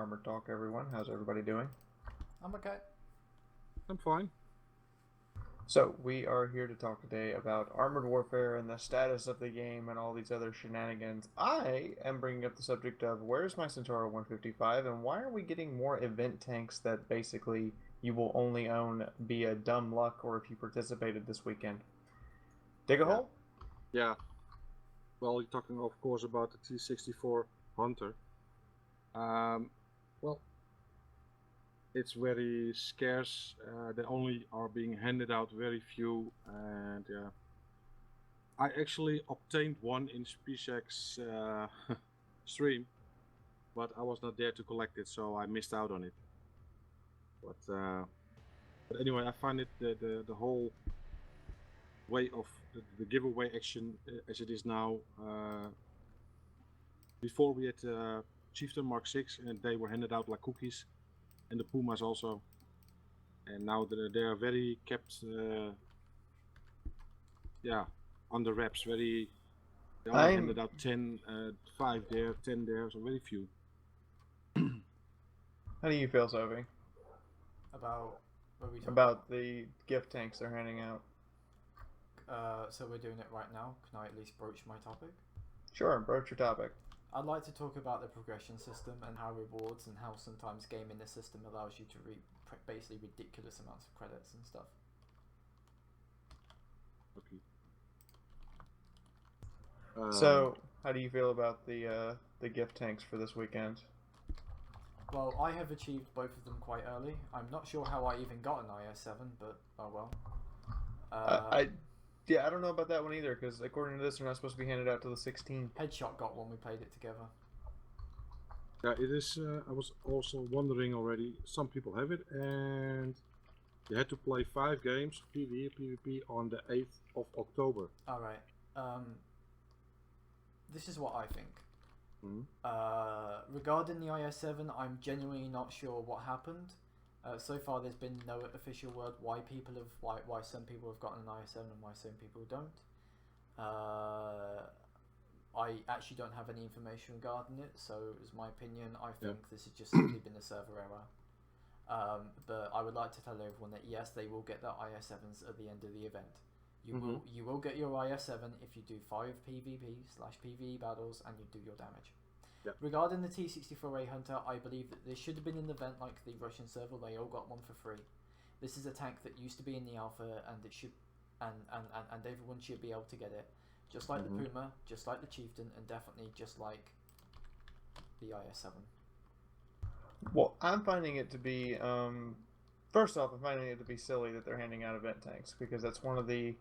Armored Talk, everyone. How's everybody doing? I'm okay. I'm fine. So, we are here to talk today about Armored Warfare and the status of the game and all these other shenanigans. I am bringing up the subject of where's my Centauro 155 and why are we getting more event tanks that basically you will only own via dumb luck or if you participated this weekend? Dig a hole? Yeah. Well, you're talking, of course, about the T-64 Hunter. Well, it's very scarce. They only are being handed out very few, and I actually obtained one in SpaceX stream, but I was not there to collect it, so I missed out on it. But anyway, I find it the whole way of the giveaway action as it is now. Before we had Chieftain Mark 6 and they were handed out like cookies, and the Pumas also. And now they are very kept, under wraps. They only handed out 10, 5 there, 10 there, so very few. How do you feel, Sophie? About what are we talking About the gift tanks they're handing out? So we're doing it right now. Can I at least broach my topic? Sure, broach your topic. I'd like to talk about the progression system and how rewards and how sometimes gaming the system allows you to reap basically ridiculous amounts of credits and stuff. Okay. So, how do you feel about the gift tanks for this weekend? Well, I have achieved both of them quite early. I'm not sure how I even got an IS-7, but oh well. I don't know about that one either, because according to this, they're not supposed to be handed out till the 16th. Headshot got one. We played it together. Yeah, it is. I was also wondering already. Some people have it, and you had to play 5 games, PvE, PvP, on the 8th of October. All right. This is what I think. Mm-hmm. Regarding the IS-7, I'm genuinely not sure what happened. So far, there's been no official word why some people have gotten an IS-7 and why some people don't. I actually don't have any information regarding it, so as my opinion, I think this has just simply been a server error. But I would like to tell everyone that yes, they will get their IS-7s at the end of the event. You will get your IS-7 if you do 5 PvP/PvE battles and you do your damage. Yep. Regarding the T-64A Hunter, I believe that there should have been an event like the Russian server. They all got one for free. This is a tank that used to be in the alpha, and it should, and everyone should be able to get it, just like the Puma, just like the Chieftain, and definitely just like the IS-7. Well, I'm finding it to be, first off, I'm finding it to be silly that they're handing out event tanks, because that's one of the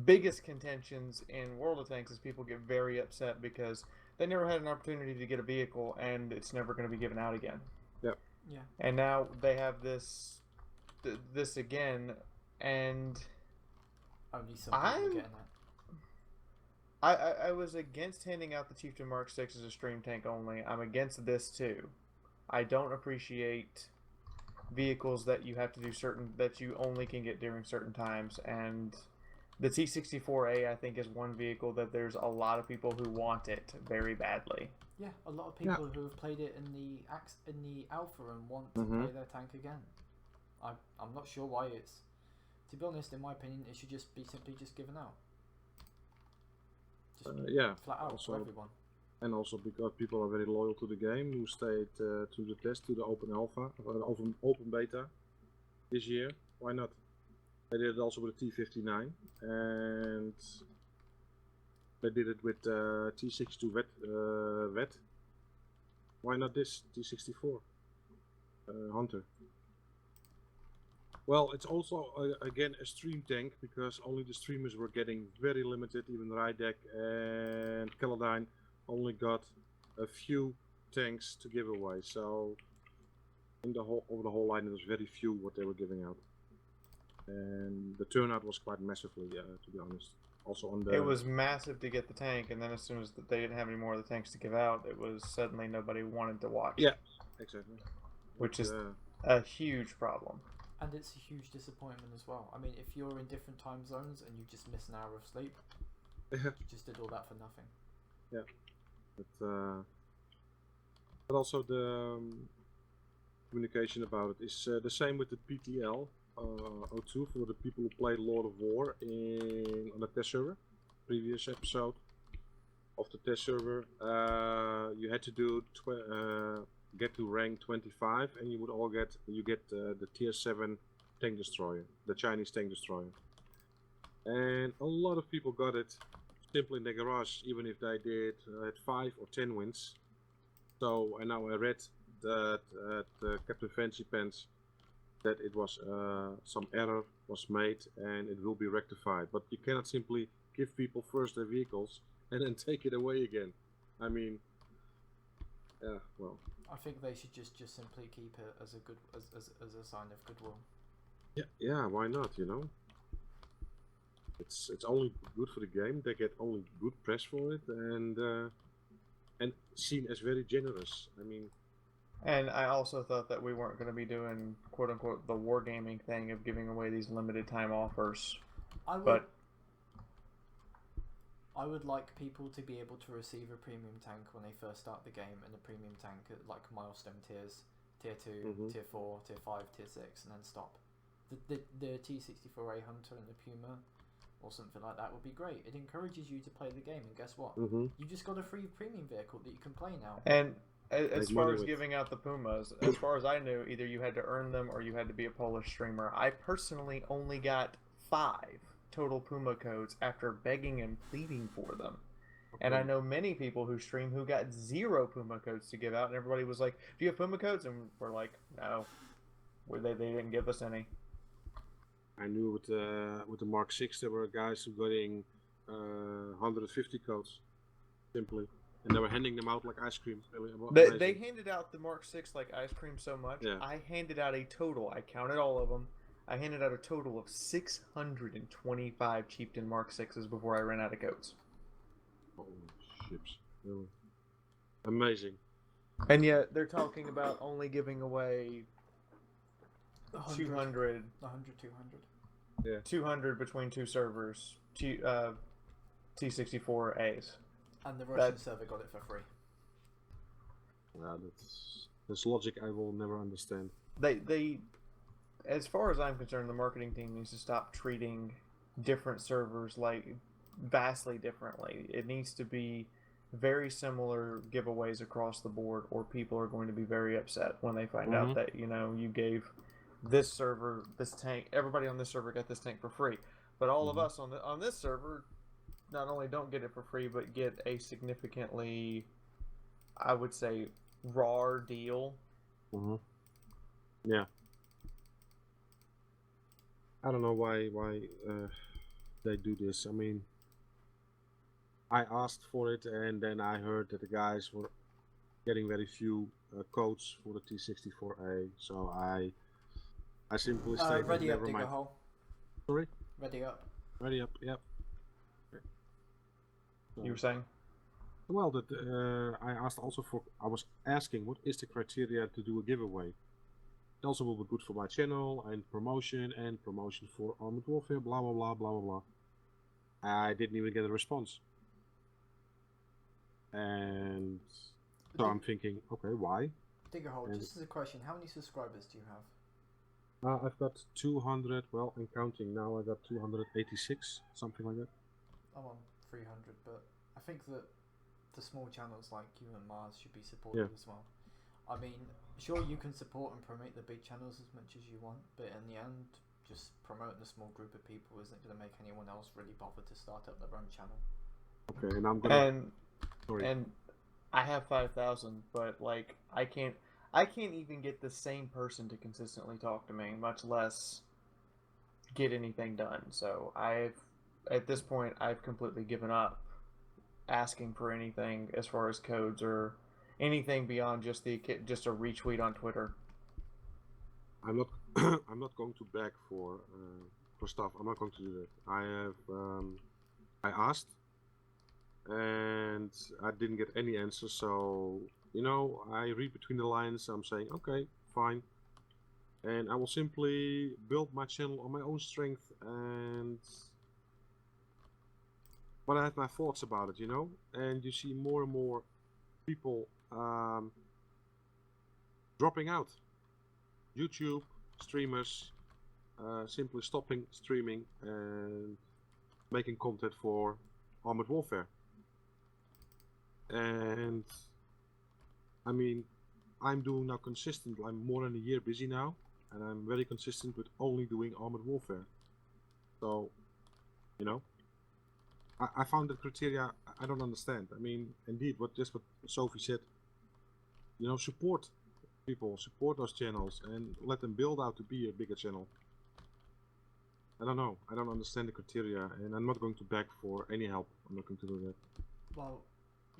biggest contentions in World of Tanks is people get very upset because they never had an opportunity to get a vehicle and it's never going to be given out again. Yep. Yeah. And now they have this again, and only some people are getting that. I was against handing out the Chieftain Mark 6 as a stream tank only. I'm against this too. I don't appreciate vehicles that you have to do that you only can get during certain times, and the T-64A I think is one vehicle that there's a lot of people who want it very badly. Yeah, a lot of people who have played it in the alpha and want to play their tank again. I'm not sure why it's. To be honest, in my opinion, it should just be simply just given out. Just flat out also, for everyone. And also because people are very loyal to the game, who stayed to the test, to the open alpha, open beta this year. Why not? They did it also with the T-59, and they did it with T-62 vet. Why not this T-64 Hunter? Well, it's also again a stream tank because only the streamers were getting very limited. Even Rydek and Caladine only got a few tanks to give away. So over the whole line, there was very few what they were giving out. And the turnout was quite massively, to be honest. Also on the. It was massive to get the tank, and then as soon as they didn't have any more of the tanks to give out, it was suddenly nobody wanted to watch. Yeah, exactly. Which is a huge problem. And it's a huge disappointment as well. I mean, if you're in different time zones and you just miss an hour of sleep, you just did all that for nothing. Yeah, but also communication about it. It's the same with the PTL 02 for the people who played Lord of War on the test server. Previous episode of the test server, you had to do get to rank 25, and you would get the tier 7 tank destroyer, the Chinese tank destroyer. And a lot of people got it simply in their garage, even if they had 5 or 10 wins. So, and now I read that Captain Fancy Pants that it was some error was made and it will be rectified. But you cannot simply give people first their vehicles and then take it away again. I mean, yeah, well. I think they should just simply keep it as a sign of goodwill. Yeah, why not? You know, it's only good for the game. They get only good press for it, and seen as very generous. I mean. And I also thought that we weren't going to be doing "quote unquote" the wargaming thing of giving away these limited time offers. I would like people to be able to receive a premium tank when they first start the game, and a premium tank at like milestone tiers, tier 2, tier 4, tier 5, tier 6, and then stop. The T64A Hunter and the Puma, or something like that, would be great. It encourages you to play the game, and guess what? You just got a free premium vehicle that you can play now. And as far as giving out the Pumas, as far as I knew, either you had to earn them or you had to be a Polish streamer. I personally only got 5 total Puma codes after begging and pleading for them. And I know many people who stream who got 0 Puma codes to give out, and everybody was like, "Do you have Puma codes?" And we're like, "No, they didn't give us any." I knew with the Mark 6 there were guys who got 150 codes, simply, and they were handing them out like ice cream. They handed out the Mark 6 like ice cream so much. Yeah. I handed out a total. I counted all of them. I handed out a total of 625 Chieftain Mark 6s before I ran out of codes. Holy ships. Really. Amazing. And yet, they're talking about only giving away 200. 200. Yeah. 200 between 2 servers. T64As. And the Russian server got it for free. Yeah, that's logic I will never understand. They as far as I'm concerned, the marketing team needs to stop treating different servers like vastly differently. It needs to be very similar giveaways across the board, or people are going to be very upset when they find out that, you know, you gave this server this tank, everybody on this server got this tank for free, but all of us on this server not only don't get it for free, but get a significantly, I would say, raw deal. Yeah. I don't know why they do this. I mean, I asked for it, and then I heard that the guys were getting very few codes for the T64A. So I simply stated, ready up, never digger mind. hole. Sorry? Ready up. Ready up, yep. You were saying? Well, that I was asking what is the criteria to do a giveaway. It also will be good for my channel and promotion for Armored Warfare, blah blah blah blah blah blah. I didn't even get a response. And so I'm thinking, okay, why? Digger hole, just as a question, how many subscribers do you have? I've got 200, well, and counting now, I got 286, something like that. I'm on 300, but I think that the small channels like you and Mars should be supported as well. I mean, sure, you can support and promote the big channels as much as you want, but in the end, just promoting a small group of people isn't going to make anyone else really bother to start up their own channel. Okay, and I'm gonna... And I have 5,000, but like I can't even get the same person to consistently talk to me, much less get anything done. So at this point, I've completely given up asking for anything as far as codes or anything beyond just a retweet on Twitter. I'm not I'm not going to beg for stuff. I'm not going to do that. I asked, and I didn't get any answer. So, you know, I read between the lines. I'm saying, okay, fine, and I will simply build my channel on my own strength. But I have my thoughts about it, you know. And you see more and more people dropping out. YouTube streamers simply stopping streaming and making content for Armored Warfare. And I mean, I'm doing now consistent. I'm more than a year busy now, and I'm very consistent with only doing Armored Warfare. So, you know, I found the criteria I don't understand. I mean, indeed, what Sophie said. You know, support people, support those channels, and let them build out to be a bigger channel. I don't know. I don't understand the criteria, and I'm not going to beg for any help. I'm not going to do that. Well,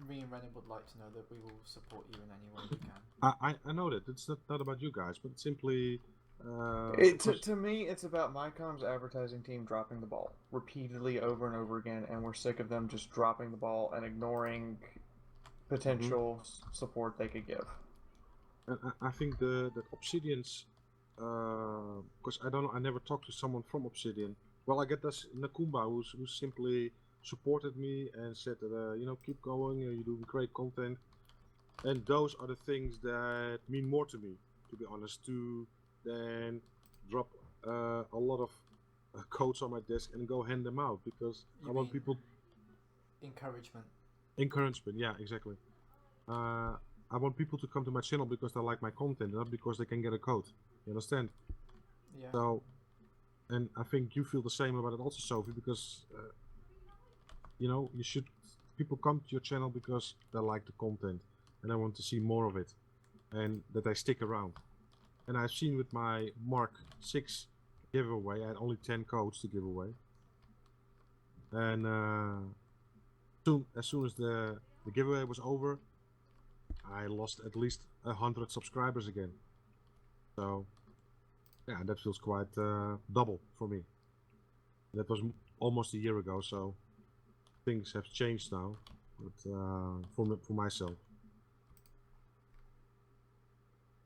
me and Renan would like to know that we will support you in any way we can. I know that. It's not about you guys, but it's simply... To me, it's about Mycom's advertising team dropping the ball repeatedly over and over again, and we're sick of them just dropping the ball and ignoring potential support they could give. And I think that Obsidian's, because I never talked to someone from Obsidian. Well, I get this Nakumba who simply supported me and said that you know, keep going, you're doing great content, and those are the things that mean more to me, to be honest, than drop a lot of codes on my desk and go hand them out, because I want people encouragement. Encouragement, yeah, exactly. I want people to come to my channel because they like my content, not because they can get a code. You understand? Yeah. So, and I think you feel the same about it also, Sophie, because you know, people come to your channel because they like the content and I want to see more of it, and that they stick around. And I've seen with my Mark 6 giveaway, I had only 10 codes to give away, and as soon as the giveaway was over, I lost at least 100 subscribers again. So, yeah, that feels quite double for me. That was almost a year ago, so things have changed now. But for myself,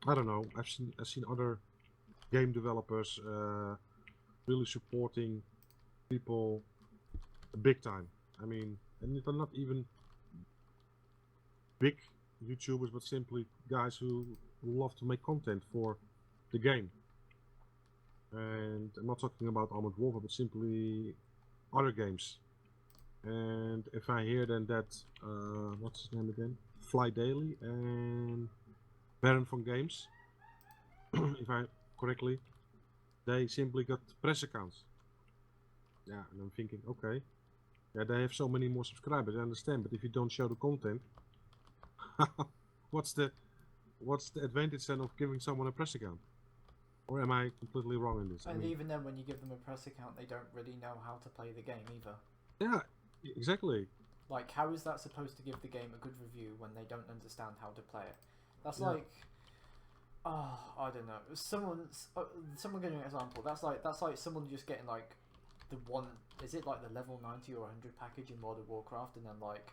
I don't know. I've seen other game developers really supporting people big time. I mean, and they're not even big YouTubers, but simply guys who love to make content for the game. And I'm not talking about Armored Warfare, but simply other games. And if I hear then that, what's his name again? Fly Daily and Baron from Games, if I correctly, they simply got press accounts. Yeah, and I'm thinking, okay, yeah, they have so many more subscribers, I understand, but if you don't show the content, what's the advantage then of giving someone a press account? Or am I completely wrong in this? And even then, when you give them a press account, they don't really know how to play the game either. Yeah, exactly. Like, how is that supposed to give the game a good review when they don't understand how to play it? That's Yeah. like, I don't know. Someone giving an example. That's like someone just getting like the one. Is it like the level 90 or 100 package in World of Warcraft, and then like,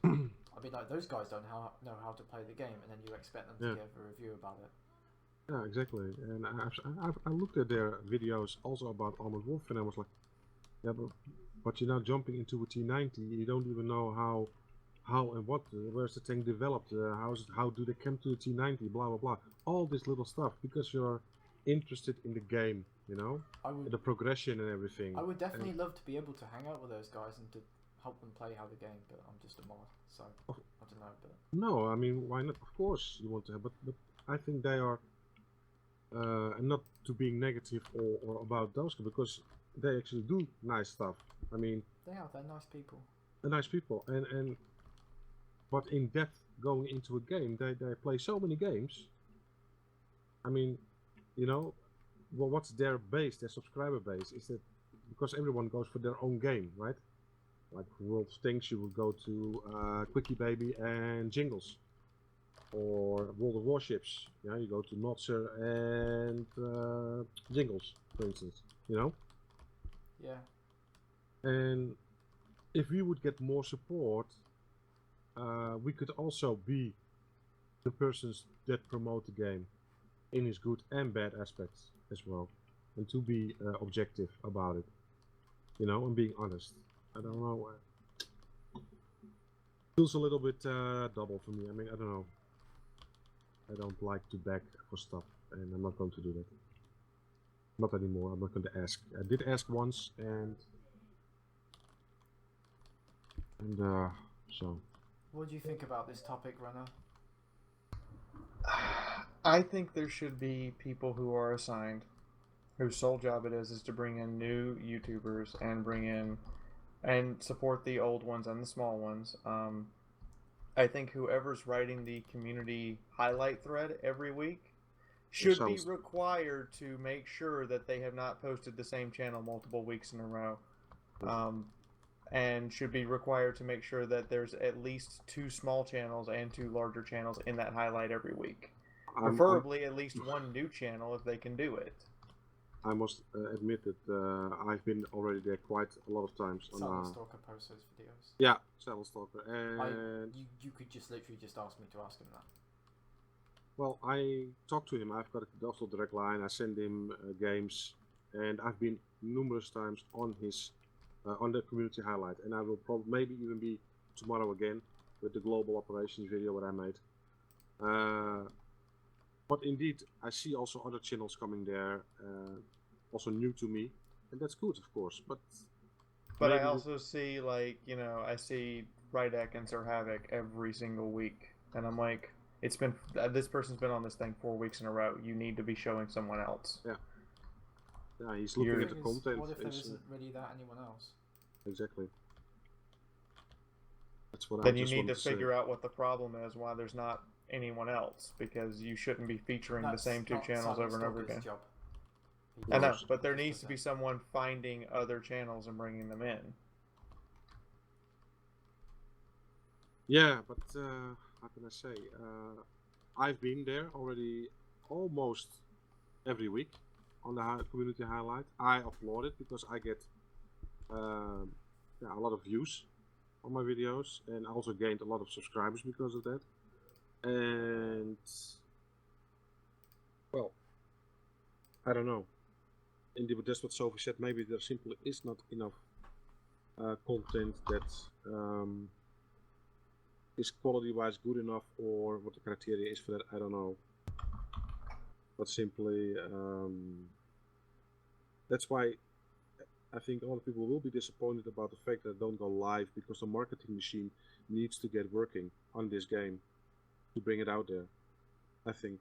I mean, like those guys don't know how to play the game, and then you expect them to give a review about it. Yeah, exactly. And I looked at their videos also about Armored Warfare, and I was like, yeah, but you're now jumping into a T90. You don't even know how and what. Where's the tank developed? How do they come to the T90? Blah blah blah. All this little stuff because you're interested in the game, you know, the progression and everything. I would definitely love to be able to hang out with those guys and to help them play how the game, but I'm just a mod, so I don't know. But no, I mean, why not? Of course you want to have, but I think they are. And not to being negative or about those, because they actually do nice stuff. I mean, they're nice people. They're nice people, and but in depth going into a game, they play so many games. I mean, you know, well, what's their base, their subscriber base? Is that because everyone goes for their own game, right? Like World of Tanks, you will go to Quickie Baby and Jingles. Or World of Warships, yeah, you go to Notzer and Jingles, for instance, you know? Yeah. And if we would get more support, we could also be the persons that promote the game in its good and bad aspects as well. And to be objective about it, you know, and being honest. I don't know. Feels a little bit double for me. I mean, I don't know. I don't like to beg for stuff, and I'm not going to do that. Not anymore. I'm not going to ask. I did ask once, and so. What do you think about this topic, Renner? I think there should be people who are assigned, whose sole job it is to bring in new YouTubers and bring in and support the old ones and the small ones. I think whoever's writing the community highlight thread every week should be required to make sure that they have not posted the same channel multiple weeks in a row. And should be required to make sure that there's at least 2 small channels and 2 larger channels in that highlight every week. Preferably at least 1 new channel if they can do it. I must admit that I've been already there quite a lot of times. Stalker posts those videos. Yeah, Stalker, and you could just literally just ask me to ask him that. Well, I talked to him. I've got a also direct line. I send him games, and I've been numerous times on his on the community highlight, and I will probably maybe even be tomorrow again with the global operations video what I made. But indeed, I see also other channels coming there, also new to me, and that's good, of course. But I also see, like, you know, I see Rydek and Sir Havoc every single week, and I'm like, it's been this person's been on this thing 4 weeks in a row. You need to be showing someone else. Yeah. Yeah, he's looking at the content. What if there isn't really that anyone else? Exactly. That's what then I you just need to say. figure out what the problem is, why there's not anyone else, because you shouldn't be featuring the same 2 channels over and over again. Job. I know, but there needs to be someone finding other channels and bringing them in. Yeah, but how can I say? I've been there already almost every week on the community highlight. I applaud it because I get a lot of views on my videos, and I also gained a lot of subscribers because of that. And well, I don't know. Indeed, that's what Sophie said. Maybe there simply is not enough content that is quality-wise good enough, or what the criteria is for that. I don't know. But simply, that's why I think a lot of people will be disappointed about the fact that it don't go live, because the marketing machine needs to get working on this game to bring it out there, I think.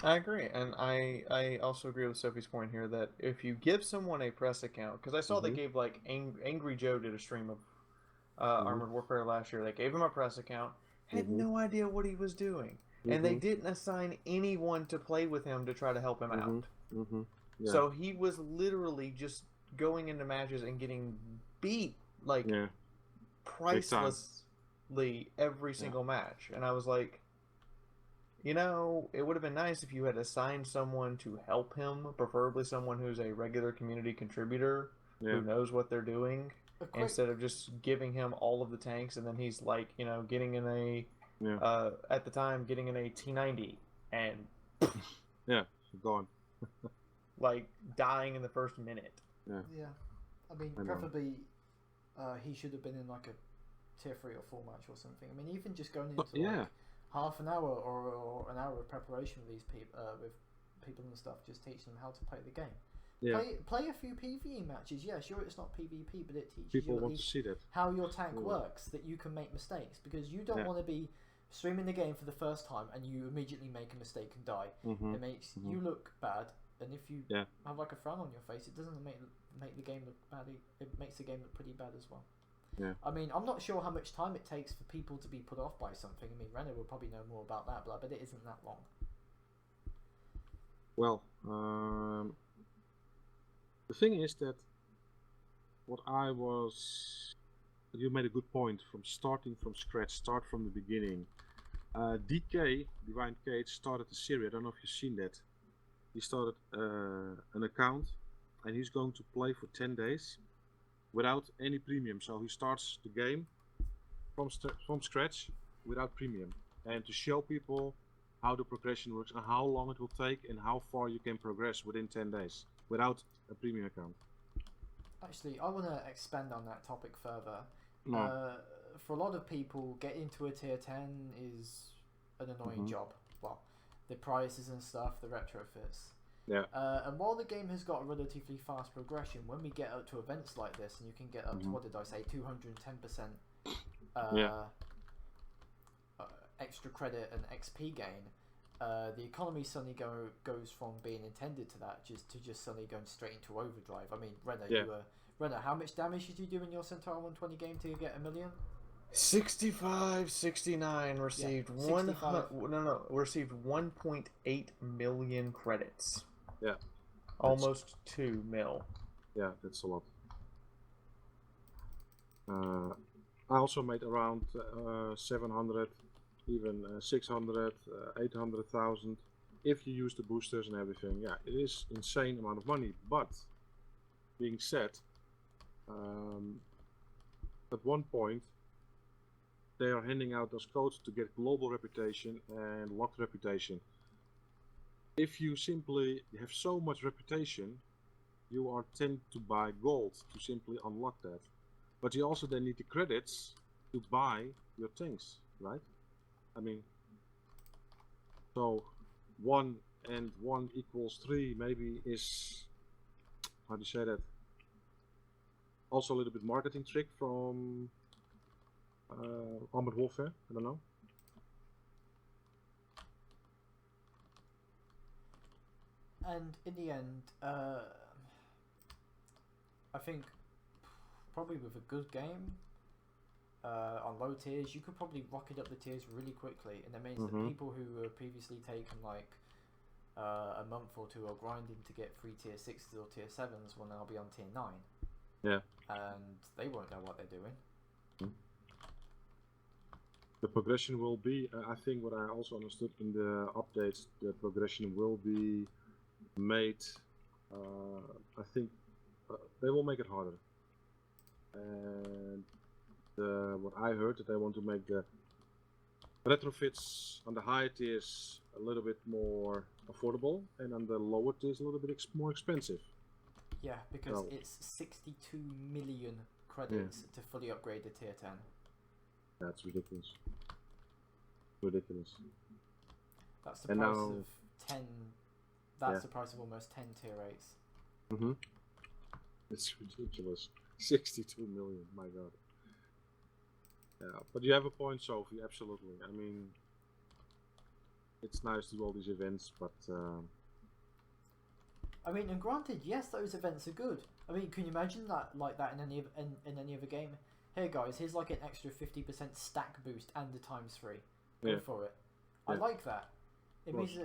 I agree, and I also agree with Sophie's point here that if you give someone a press account, because I saw they gave, like, Angry Joe did a stream of Armored Warfare last year. They gave him a press account, had no idea what he was doing, and they didn't assign anyone to play with him to try to help him out. Yeah. So he was literally just going into matches and getting beat, like, pricelessly every single match. And I was like, you know, it would have been nice if you had assigned someone to help him, preferably someone who's a regular community contributor who knows what they're doing, instead of just giving him all of the tanks, and then he's like, you know, getting in a at the time getting in a T90 and gone. like dying in the first minute. Yeah, I mean, preferably he should have been in like a tier 3 or 4 match or something. I mean, even just going into like half an hour or an hour of preparation with these people, and stuff, just teaching them how to play the game. Yeah. Play a few PvE matches. Yeah, sure, it's not PvP, but it teaches people you at want least to see that how your tank works, that you can make mistakes, because you don't want to be streaming the game for the first time and you immediately make a mistake and die. It makes you look bad, and if you have like a frown on your face, it doesn't make the game look bad. It makes the game look pretty bad as well. Yeah. I mean, I'm not sure how much time it takes for people to be put off by something. I mean, Renner will probably know more about that, but it isn't that long. Well, the thing is that you made a good point, from starting from scratch, start from the beginning. DK, Divine Cage, started a series. I don't know if you've seen that. He started an account, and he's going to play for 10 days without any premium. So he starts the game from scratch without premium, and to show people how the progression works and how long it will take and how far you can progress within 10 days without a premium account. Actually, I want to expand on that topic further. No. for a lot of people, getting to a tier 10 is an annoying job. Well, the prices and stuff, the retrofits. Yeah. And while the game has got a relatively fast progression, when we get up to events like this, and you can get up to, what did I say, 210% extra credit and XP gain, the economy suddenly goes from being intended to that to just suddenly going straight into overdrive. I mean, Renner, how much damage did you do in your Centaur 120 game to get 1 million? 6569 received 65. received 1.8 million credits. Yeah. Almost 2 mil. Yeah, that's a lot. I also made around 700, even 600, 800,000. If you use the boosters and everything, yeah, it is insane amount of money. But being said, at one point they are handing out those codes to get global reputation and locked reputation. If you simply have so much reputation, you are tend to buy gold to simply unlock that. But you also then need the credits to buy your tanks, right? I mean, so 1 and 1 equals 3 maybe is, how do you say that? Also a little bit marketing trick from Armored Warfare, I don't know. And in the end, I think probably with a good game on low tiers, you could probably rocket up the tiers really quickly, and that means that people who were previously taken like a month or two or grinding to get free tier 6s or tier 7s will now be on tier 9. Yeah. And they won't know what they're doing. The progression will be, I think what I also understood in the updates, the progression will be made, I think they will make it harder. And what I heard, that they want to make the retrofits on the higher tiers a little bit more affordable, and on the lower tiers a little bit more expensive. Yeah, because it's 62 million credits to fully upgrade the tier 10. That's ridiculous. Ridiculous. That's the price of 10. That's the price of almost 10 tier 8s. It's ridiculous. 62 million, my god. Yeah, but you have a point, Sophie, absolutely. I mean, it's nice to do all these events, but I mean, and granted, yes, those events are good. I mean, can you imagine that like that in any other game? Hey guys, here's like an extra 50% stack boost and the ×3. Go for it. I like that. It means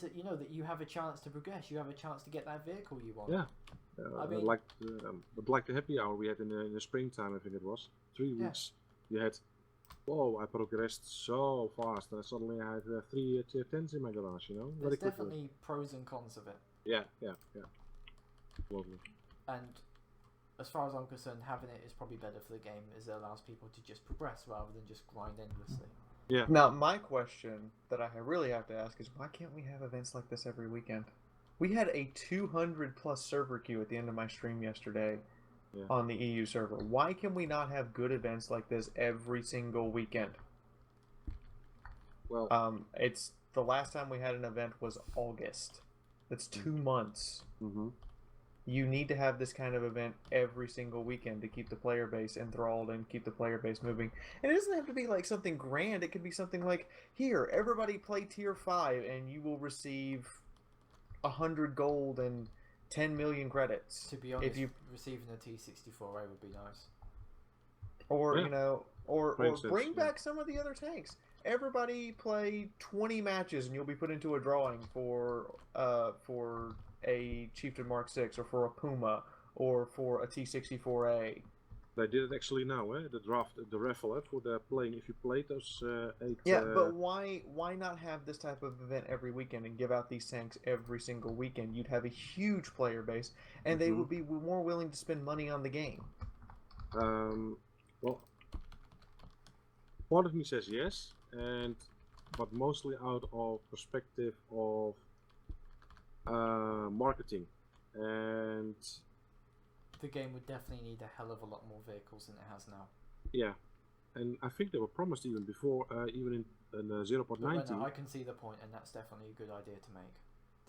that you know that you have a chance to progress. You have a chance to get that vehicle you want. Yeah. I mean, like the happy hour we had in the springtime, I think it was 3 weeks. You had, whoa! I progressed so fast, and suddenly I had 3 tier 10s in my garage. You know, there's definitely pros and cons of it. Yeah. Lovely. And as far as I'm concerned, having it is probably better for the game, as it allows people to just progress rather than just grind endlessly. Yeah. Now, my question that I really have to ask is, why can't we have events like this every weekend? We had a 200+ server queue at the end of my stream yesterday on the EU server. Why can we not have good events like this every single weekend? Well, it's the last time we had an event was August. That's 2 months. You need to have this kind of event every single weekend to keep the player base enthralled and keep the player base moving. And it doesn't have to be like something grand. It could be something like, here, everybody play tier 5 and you will receive 100 gold and 10 million credits. To be honest, receiving a T64A would be nice. Or, you know, or instance, bring back some of the other tanks. Everybody play 20 matches and you'll be put into a drawing for a Chieftain Mark 6 or for a Puma or for a T64A. They did it actually now, the raffle for the playing. If you played those 8. Yeah, but why not have this type of event every weekend and give out these tanks every single weekend? You'd have a huge player base, and they would be more willing to spend money on the game. Well, part of me says yes, but mostly out of perspective of marketing, and the game would definitely need a hell of a lot more vehicles than it has now. Yeah, and I think they were promised even before, even in But 0.19. Rena, I can see the point, and that's definitely a good idea to make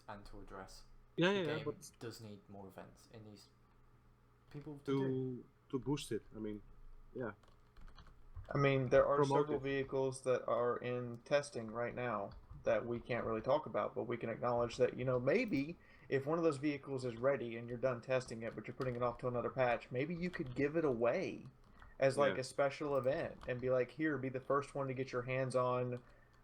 and to address. Yeah, The yeah, game but does need more events. It needs people to do. to boost it. I mean, yeah, I mean, there are promote several it. vehicles that are in testing right now that we can't really talk about, but we can acknowledge that, maybe if one of those vehicles is ready and you're done testing it, but you're putting it off to another patch, maybe you could give it away as Yeah. like a special event and be like, here, be the first one to get your hands on,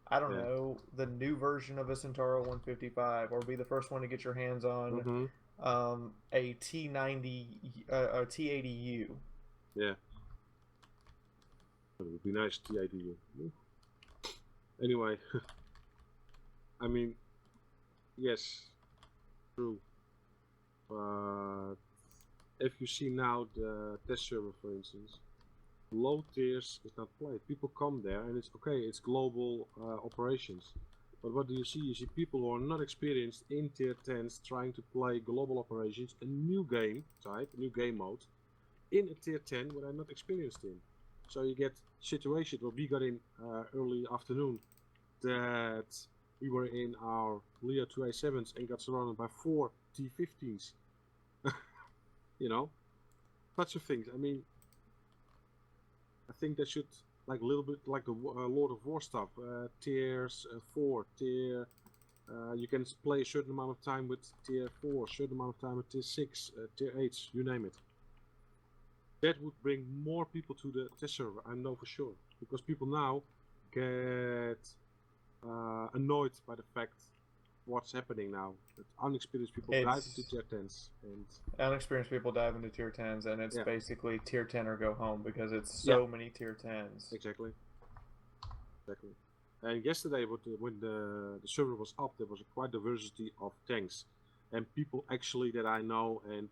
I don't Yeah. know, the new version of a Centauro 155, or be the first one to get your hands on Mm-hmm. a T90, a T80U. Yeah. It would be nice to idea. Anyway, I mean, yes, true. But if you see now the test server, for instance, low tiers is not played. People come there and it's okay, it's global operations. But what do you see? You see people who are not experienced in tier 10s trying to play global operations, a new game type, a new game mode, in a tier 10 where I'm not experienced in. So you get situations where we got in early afternoon that we were in our Leo 2A7s and got surrounded by 4 T15s. You know, such a things. I mean, I think they should, like a little bit like the Lord of War stuff, tiers 4, tier. You can play a certain amount of time with tier 4, a certain amount of time with tier 6, tier 8, you name it. That would bring more people to the test server, I know for sure. Because people now get annoyed by the fact what's happening now. That unexperienced people dive into tier 10s. And Unexperienced people dive into tier 10s, and it's yeah, basically tier 10 or go home because it's so many tier 10s. exactly. Exactly. And yesterday, when the server was up, there was a quite diversity of tanks. And people actually that I know and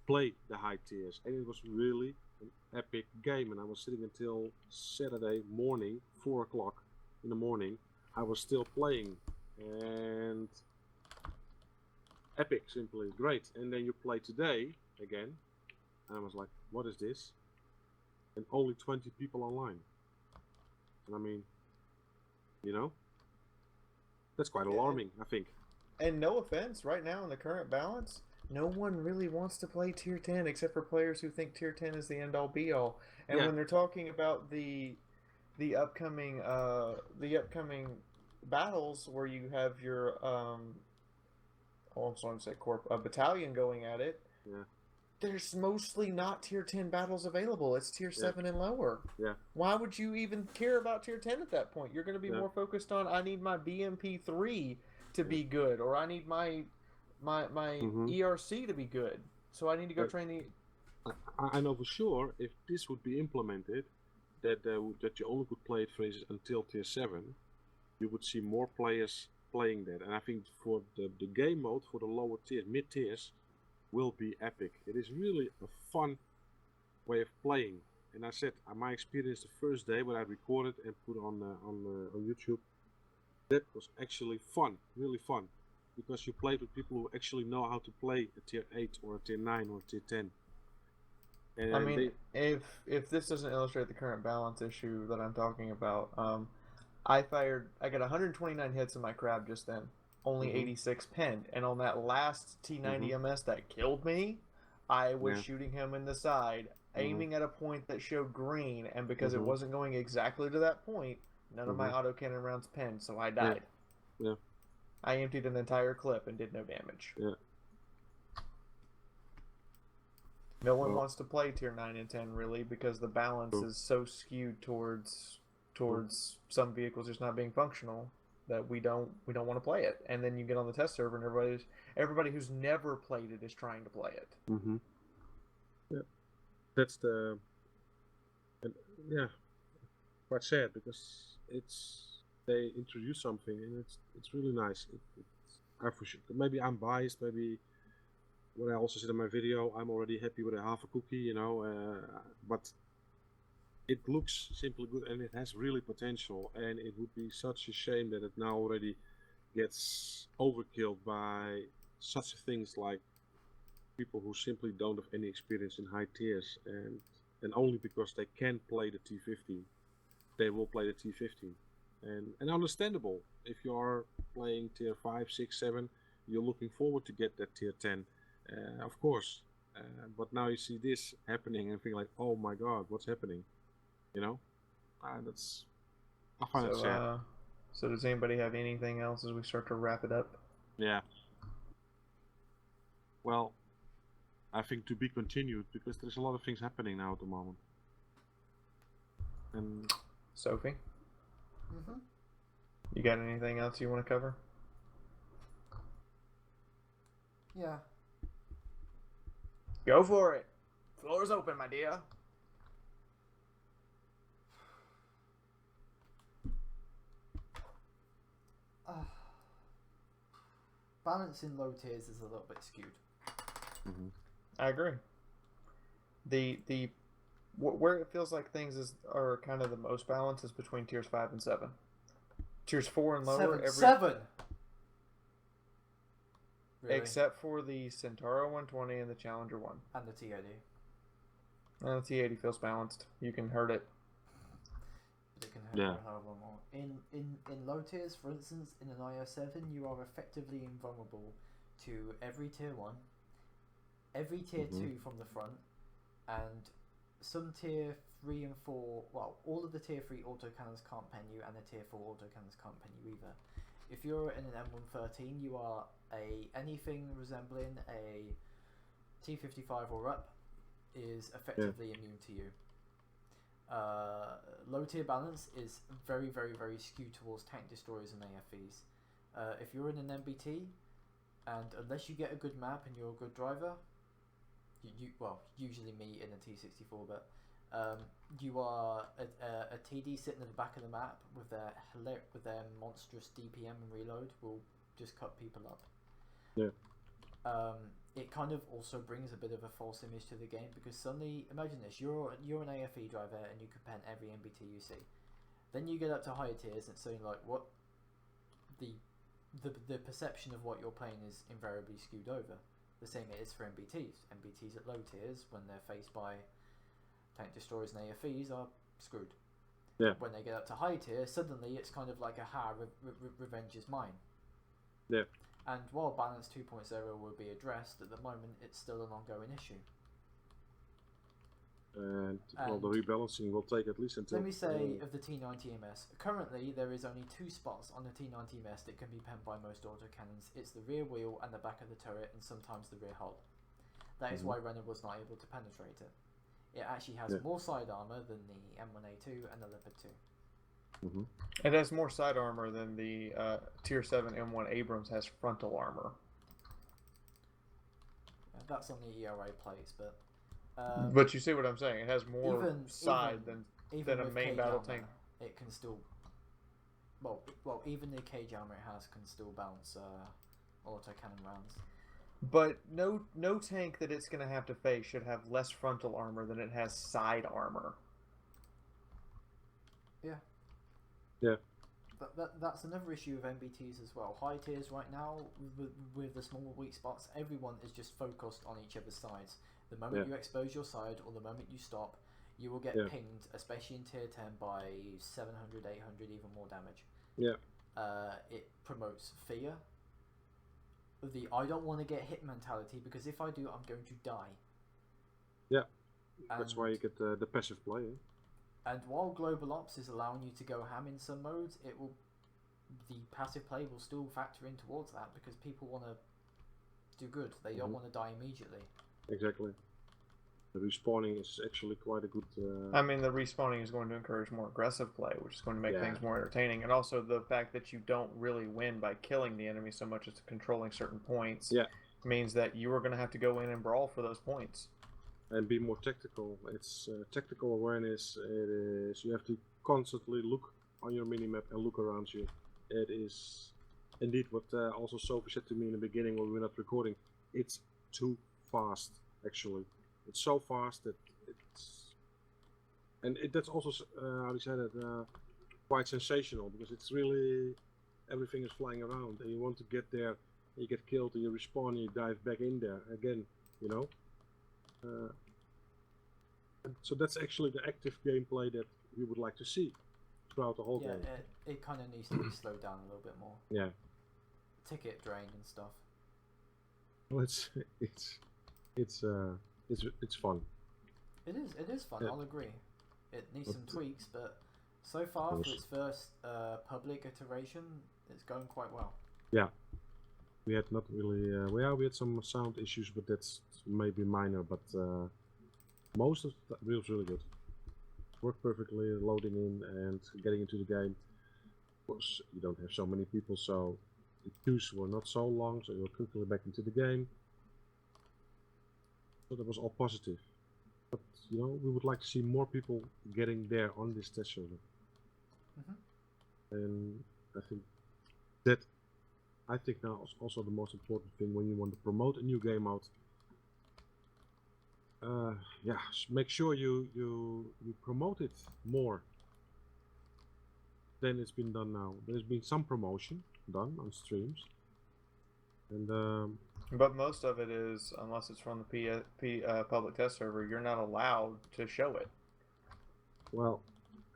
play the high tiers. And it was really an epic game. And I was sitting until Saturday morning, 4 o'clock in the morning. I was still playing. And epic, simply great. And then you play today again. And I was like, what is this? And only 20 people online. And I mean, you know, that's quite alarming, I think. And no offense, right now in the current balance, no one really wants to play tier 10 except for players who think tier 10 is the end all be all. And Yeah. when they're talking about the upcoming battles where you have your I'm sorry to say battalion going at it, Yeah. there's mostly not tier 10 battles available. It's tier 7 and lower. Yeah. Why would you even care about tier 10 at that point? You're going to be more focused on, I need my BMP3 to be good, or I need my ERC to be good. So I need to go train the... I know for sure if this would be implemented, that you only could play it, for instance, until tier 7, you would see more players playing that. And I think for the game mode, for the lower tiers, mid tiers, will be epic. It is really a fun way of playing. And I said, my experience the first day when I recorded and put on YouTube, that was actually fun, really fun. Because you played with people who actually know how to play a tier 8 or a tier 9 or a tier 10. And I mean, if this doesn't illustrate the current balance issue that I'm talking about, I got 129 hits in my crab just then, only 86 pinned, and on that last T90 MS that killed me, I was shooting him in the side, aiming at a point that showed green, and because it wasn't going exactly to that point, none of my autocannon rounds pinned, so I died. Yeah. I emptied an entire clip and did no damage. Yeah. No one wants to play tier 9 and 10 really because the balance is so skewed towards some vehicles just not being functional that we don't want to play it. And then you get on the test server and everybody who's never played it is trying to play it. Yeah. That's quite sad because they introduce something and it's really nice. I for sure, maybe I'm biased, maybe what I also said in my video, I'm already happy with a half a cookie, but it looks simply good and it has really potential, and it would be such a shame that it now already gets overkilled by such things like people who simply don't have any experience in high tiers. And and only because they can play the T50, they will play the T50. And understandable. If you are playing tier 5, 6, 7, you're looking forward to get that tier 10, of course. But now you see this happening and think like, oh my god, what's happening? You know? That's... I find it sad. So does anybody have anything else as we start to wrap it up? Yeah. Well, I think to be continued, because there's a lot of things happening now at the moment. And Sophie, Mm-hmm. you got anything else you want to cover? Yeah. Go for it. Floor's open, my dear. Balance in low tiers is a little bit skewed. I agree. Where it feels like things are kind of the most balanced is between tiers 5 and 7. Tiers 4 and lower, Seven. Really? except for the Centauro 120 and the Challenger 1. And the T80. The T80 feels balanced. You can hurt it. But it can hurt a hell of a lot more. In low tiers, for instance, in an IO7, you are effectively invulnerable to every tier 1, every tier 2 from the front, and some tier 3 and 4, well, all of the tier 3 autocannons can't pen you, and the tier 4 autocannons can't pen you either. If you're in an M113, you are anything resembling a T55 or up is effectively immune to you. Low tier balance is very, very, very skewed towards tank destroyers and AFVs. If you're in an MBT, and unless you get a good map and you're a good driver, well, usually me in a T64, but you are a TD sitting at the back of the map with their monstrous DPM and reload will just cut people up. Yeah. It kind of also brings a bit of a false image to the game, because suddenly, imagine this, you're an AFE driver and you can pen every MBT you see. Then you get up to higher tiers and it's saying like, what the perception of what you're playing is invariably skewed over. The same it is for MBTs. MBTs at low tiers, when they're faced by tank destroyers and AFEs, are screwed. Yeah. When they get up to high tier, suddenly it's kind of like a revenge is mine. Yeah. And while balance 2.0 will be addressed, at the moment it's still an ongoing issue. And well, the rebalancing will take at least until... Let me say of the T90 MS, currently there is only 2 spots on the T90 MS that can be penned by most autocannons. It's the rear wheel and the back of the turret, and sometimes the rear hull. That is why Renner was not able to penetrate it. It actually has more side armor than the M1A2 and the Leopard 2. It has more side armor than the Tier 7 M1 Abrams has frontal armor. That's on the ERA plates, but... but you see what I'm saying? It has more side than a main battle tank. It can still... Well, even the cage armor it has can still bounce autocannon rounds. But no tank that it's going to have to face should have less frontal armor than it has side armor. Yeah. Yeah. That's another issue of MBTs as well. High tiers right now, with the small weak spots, everyone is just focused on each other's sides. The moment you expose your side, or the moment you stop, you will get pinged, especially in tier 10, by 700, 800, even more damage. Yeah. It promotes fear. The I don't want to get hit mentality, because if I do, I'm going to die. Yeah. That's why you get the passive play. And while Global Ops is allowing you to go ham in some modes, the passive play will still factor in towards that, because people want to do good. They don't want to die immediately. Exactly. The respawning is actually quite a good... I mean, the respawning is going to encourage more aggressive play, which is going to make things more entertaining. And also the fact that you don't really win by killing the enemy so much as controlling certain points means that you are going to have to go in and brawl for those points. And be more tactical. It's tactical awareness. It is, you have to constantly look on your minimap and look around you. It is indeed what also Sophie said to me in the beginning when we were not recording. It's too fast, actually. It's so fast that it's... And that's also, how do you say that, quite sensational, because it's really... Everything is flying around, and you want to get there, you get killed, and you respawn, and you dive back in there again, you know? So that's actually the active gameplay that we would like to see throughout the whole Yeah, game. it kind of needs to be slowed down a little bit more. Yeah. Ticket drain and stuff. Well, it's fun. It is fun. Yeah. I'll agree. It needs But- some tweaks, but so far for course. its first public iteration, it's going quite well. We had not really, we had some sound issues, but that's maybe minor. But most of it was really good. Worked perfectly, loading in and getting into the game. Of course, you don't have so many people, so the queues were not so long, so you were quickly back into the game. So that was all positive. But you know, we would like to see more people getting there on this test server. And I think now is also the most important thing when you want to promote a new game out. Make sure you promote it more than it's been done now. There's been some promotion done on streams, and But most of it is, unless it's from the public test server, you're not allowed to show it. well,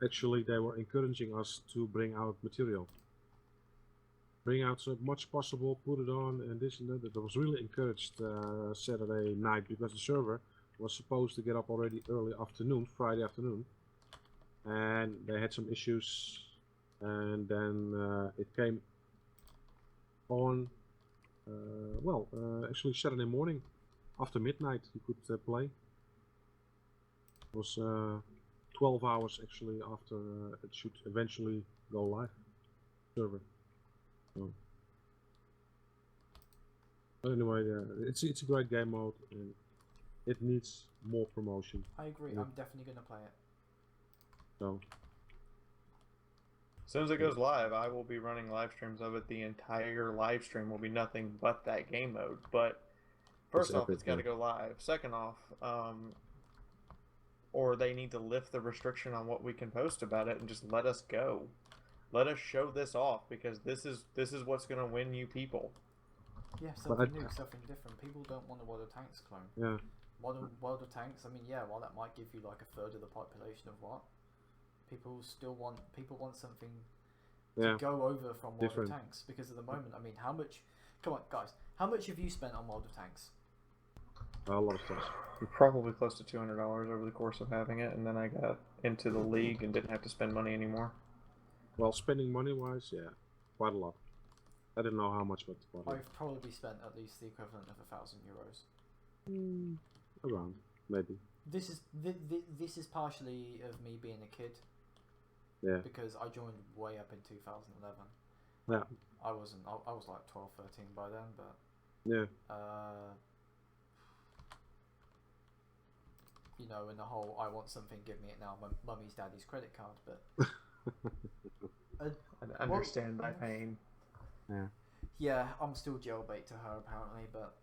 actually they were encouraging us to bring out material. Bring out so much possible, put it on, and this and that. That was really encouraged Saturday night, because the server was supposed to get up already early afternoon, Friday afternoon, and they had some issues, and then it came on, actually Saturday morning, after midnight you could play. It was 12 hours actually after it should eventually go live, server. So. But anyway, it's a great game mode, and it needs more promotion. I agree. Yeah. I'm definitely going to play it. So As soon as it goes live, I will be running live streams of it. The entire live stream will be nothing but that game mode. But first It's off, epic, it's got to yeah. go live. Second off, or they need to lift the restriction on what we can post about it and just let us go. Let us show this off, because this is what's going to win you people. Yeah, But something new, something different. People don't want a World of Tanks clone. yeah, World of Tanks, I mean, yeah, while that might give you like a third of the population of what, people want something to go over from World Different. of Tanks, because at the moment, I mean, how much, come on guys, how much have you spent on World of Tanks? a lot of stuff. Probably close to $200 over the course of having it, and then I got into the league and didn't have to spend money anymore. Well, spending money wise, yeah, quite a lot. I didn't know how much, but quite a lot. I've probably spent at least the equivalent of €1,000. Around, maybe. This is partially of me being a kid, Yeah, because I joined way up in 2011. yeah, I was like 12, 13 by then, but yeah. you know, in the whole I want something, give me it now, mummy's daddy's credit card, but I understand my pain. yeah, I'm still jailbait to her apparently, but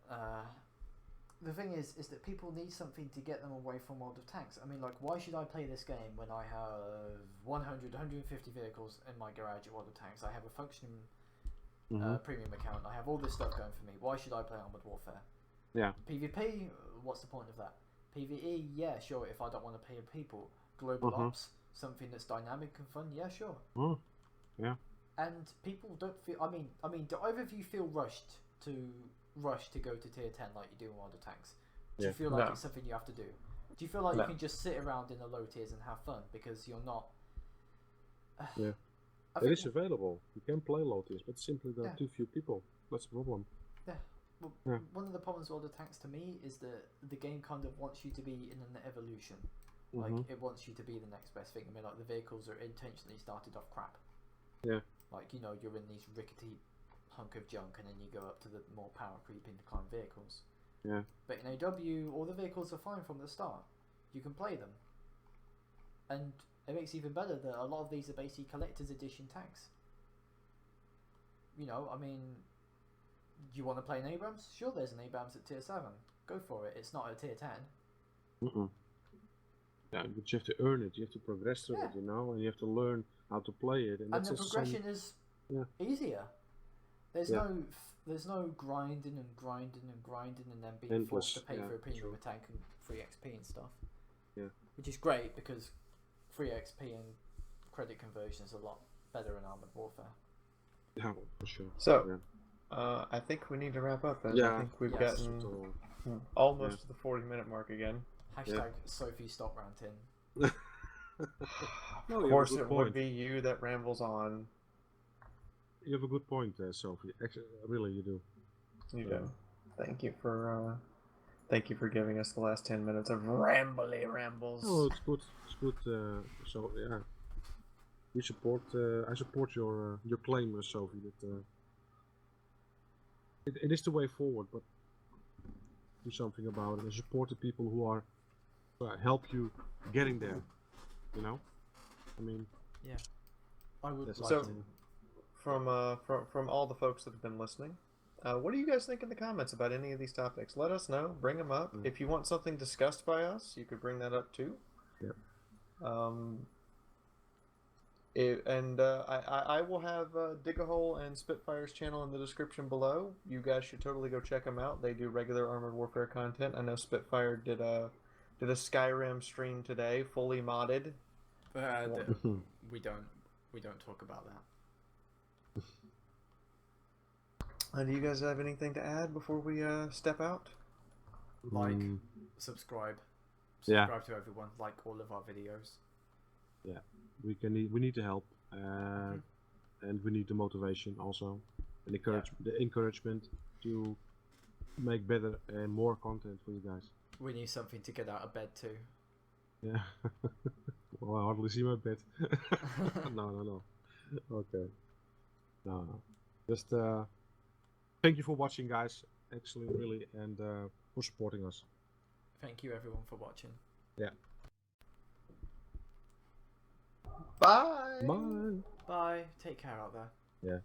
the thing is that people need something to get them away from World of Tanks. I mean, like, why should I play this game when I have 100, 150 vehicles in my garage at World of Tanks? I have a functioning premium account, I have all this stuff going for me. Why should I play Armored Warfare? Yeah. PvP, what's the point of that? PvE, yeah, sure, if I don't want to pay people. Global Ops, something that's dynamic and fun, yeah, sure. Yeah. And people don't feel, I mean, do either of you feel rushed to go to tier 10 like you do in World of Tanks? Do you feel like No. it's something you have to do? Do you feel like No. you can just sit around in the low tiers and have fun because you're not... Yeah. I It think- is available. You can play Lotus, but simply there are too few people. That's the problem. Well, Yeah. one of the problems with World of Tanks to me is that the game kind of wants you to be in an evolution. Like, it wants you to be the next best thing. I mean, like, the vehicles are intentionally started off crap. Yeah. Like, you know, you're in these rickety hunk of junk, and then you go up to the more power creeping climb vehicles. Yeah. But in AW, all the vehicles are fine from the start. You can play them. And it makes it even better that a lot of these are basically collector's edition tanks. You know, I mean, do you want to play an Abrams? Sure, there's an Abrams at tier 7. Go for it. It's not at tier 10. Yeah, but you have to earn it. You have to progress through it, you know, and you have to learn how to play it. And And that's the just progression is easier. There's no grinding and grinding and grinding and then being forced to pay for a premium tank and free XP and stuff. Yeah. which is great because free XP and credit conversion is a lot better in Armored Warfare. Yeah, for sure. So, yeah. I think we need to wrap up then. Yeah. I think we've Yes. gotten So, almost to the 40-minute mark again. Hashtag Sophie stop ranting. no, Of you course, have a it good would point. be you that rambles on. You have a good point, Sophie. Actually, really, you do. You do. Thank you for giving us the last 10 minutes of rambly rambles. Oh, it's good. It's good. So yeah, we support. I support your claim, Sophie. That it is the way forward, but do something about it and support the people who are help you getting there. You know, I mean. Yeah, I would That's like So- to. From all the folks that have been listening, what do you guys think in the comments about any of these topics? Let us know. Bring them up. Mm. If you want something discussed by us, you could bring that up too. Yep. I will have Dig a Hole and Spitfires channel in the description below. You guys should totally go check them out. They do regular Armored Warfare content. I know Spitfire did a Skyrim stream today, fully modded. We don't talk about that. Do you guys have anything to add before we step out? Like, Mm, subscribe Yeah. to everyone. Like all of our videos. we need the help, and we need the motivation also, and the encouragement to make better and more content for you guys. We need something to get out of bed too. Yeah. Well, I hardly see my bed. No. Okay. No. Just thank you for watching, guys. Actually, really, and for supporting us. Thank you everyone for watching. Bye. Bye. Bye. Take care out there. Yeah.